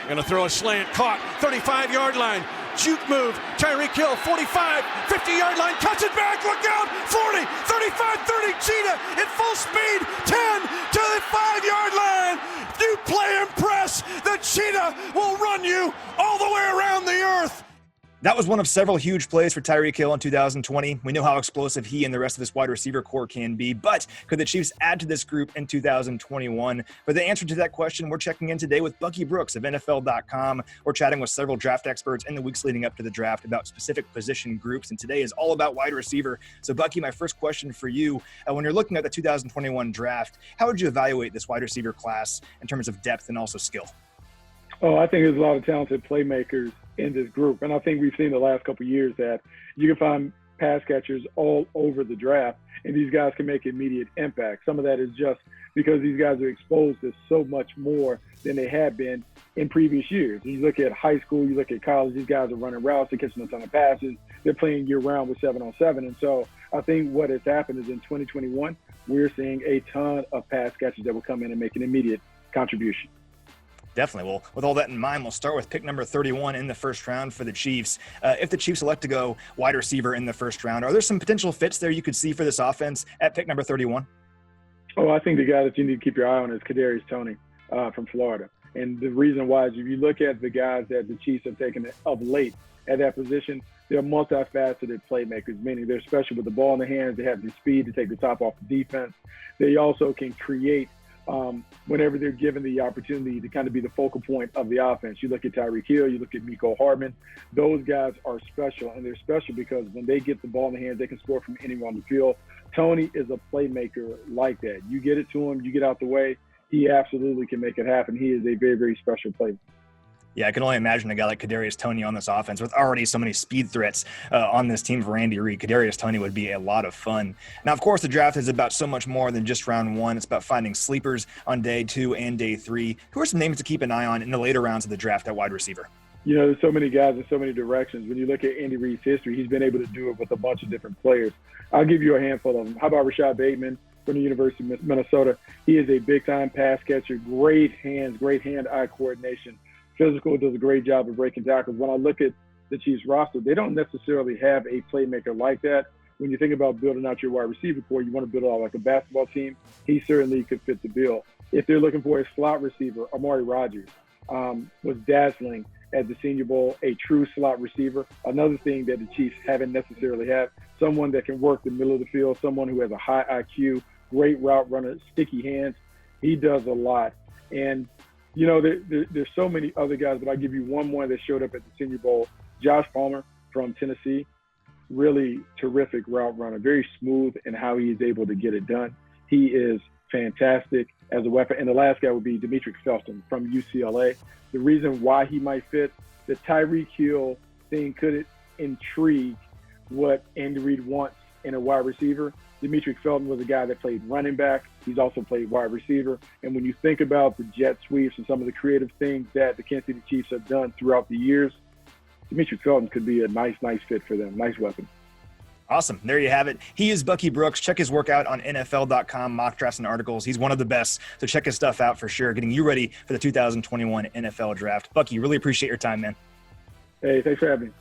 Gonna throw a slant, caught, 35-yard line. Juke move, Tyreek Hill, 45, 50-yard line, cuts it back, look out, 40, 35, 30, Cheetah at full speed, 10 to the 5-yard line. If you play impress, the Cheetah will run you all the way around the earth. That was one of several huge plays for Tyreek Hill in 2020. We know how explosive he and the rest of this wide receiver core can be, but could the Chiefs add to this group in 2021? For the answer to that question, we're checking in today with Bucky Brooks of NFL.com. We're chatting with several draft experts in the weeks leading up to the draft about specific position groups, and today is all about wide receiver. So, Bucky, my first question for you, when you're looking at the 2021 draft, how would you evaluate this wide receiver class in terms of depth and also skill? Oh, I think there's a lot of talented playmakers in this group. And I think we've seen the last couple of years that you can find pass catchers all over the draft, and these guys can make immediate impact. Some of that is just because these guys are exposed to so much more than they have been in previous years. You look at high school, you look at college, these guys are running routes, they're catching a ton of passes, they're playing year-round with 7-on-7. And so I think what has happened is in 2021, we're seeing a ton of pass catchers that will come in and make an immediate contribution. Definitely. Well, with all that in mind, we'll start with pick number 31 in the first round for the Chiefs. If the Chiefs elect to go wide receiver in the first round, are there some potential fits there you could see for this offense at pick number 31? Oh, I think the guy that you need to keep your eye on is Kadarius Toney from Florida. And the reason why is if you look at the guys that the Chiefs have taken of late at that position, they're multifaceted playmakers, meaning they're special with the ball in their hands. They have the speed to take the top off the defense. They also can create whenever they're given the opportunity to kind of be the focal point of the offense. You look at Tyreek Hill, you look at Mecole Hardman. Those guys are special, and they're special because when they get the ball in the hands, they can score from anywhere on the field. Toney is a playmaker like that. You get it to him, you get out the way, he absolutely can make it happen. He is a very, very special player. Yeah, I can only imagine a guy like Kadarius Toney on this offense with already so many speed threats on this team for Andy Reid. Kadarius Toney would be a lot of fun. Now, of course, the draft is about so much more than just round one. It's about finding sleepers on day 2 and day 3. Who are some names to keep an eye on in the later rounds of the draft at wide receiver? You know, there's so many guys in so many directions. When you look at Andy Reid's history, he's been able to do it with a bunch of different players. I'll give you a handful of them. How about Rashad Bateman from the University of Minnesota? He is a big-time pass catcher, great hands, great hand-eye coordination. Physical, does a great job of breaking tackles. When I look at the Chiefs roster, they don't necessarily have a playmaker like that. When you think about building out your wide receiver core, you want to build it out like a basketball team. He certainly could fit the bill. If they're looking for a slot receiver, Amari Rodgers was dazzling at the Senior Bowl, a true slot receiver. Another thing that the Chiefs haven't necessarily had, someone that can work the middle of the field, someone who has a high IQ, great route runner, sticky hands. He does a lot. And you know, there's so many other guys, but I'll give you one more that showed up at the Senior Bowl. Josh Palmer from Tennessee, really terrific route runner, very smooth in how he's able to get it done. He is fantastic as a weapon. And the last guy would be Demetric Felston from UCLA. The reason why he might fit, the Tyreek Hill thing could intrigue what Andy Reid wants in a wide receiver. Demetric Felston was a guy that played running back. He's also played wide receiver. And when you think about the jet sweeps and some of the creative things that the Kansas City Chiefs have done throughout the years, Demetric Felston could be a nice fit for them. Nice weapon. Awesome. There you have it. He is Bucky Brooks. Check his work out on NFL.com, mock drafts and articles. He's one of the best. So check his stuff out for sure, getting you ready for the 2021 NFL draft. Bucky, really appreciate your time, man. Hey, thanks for having me.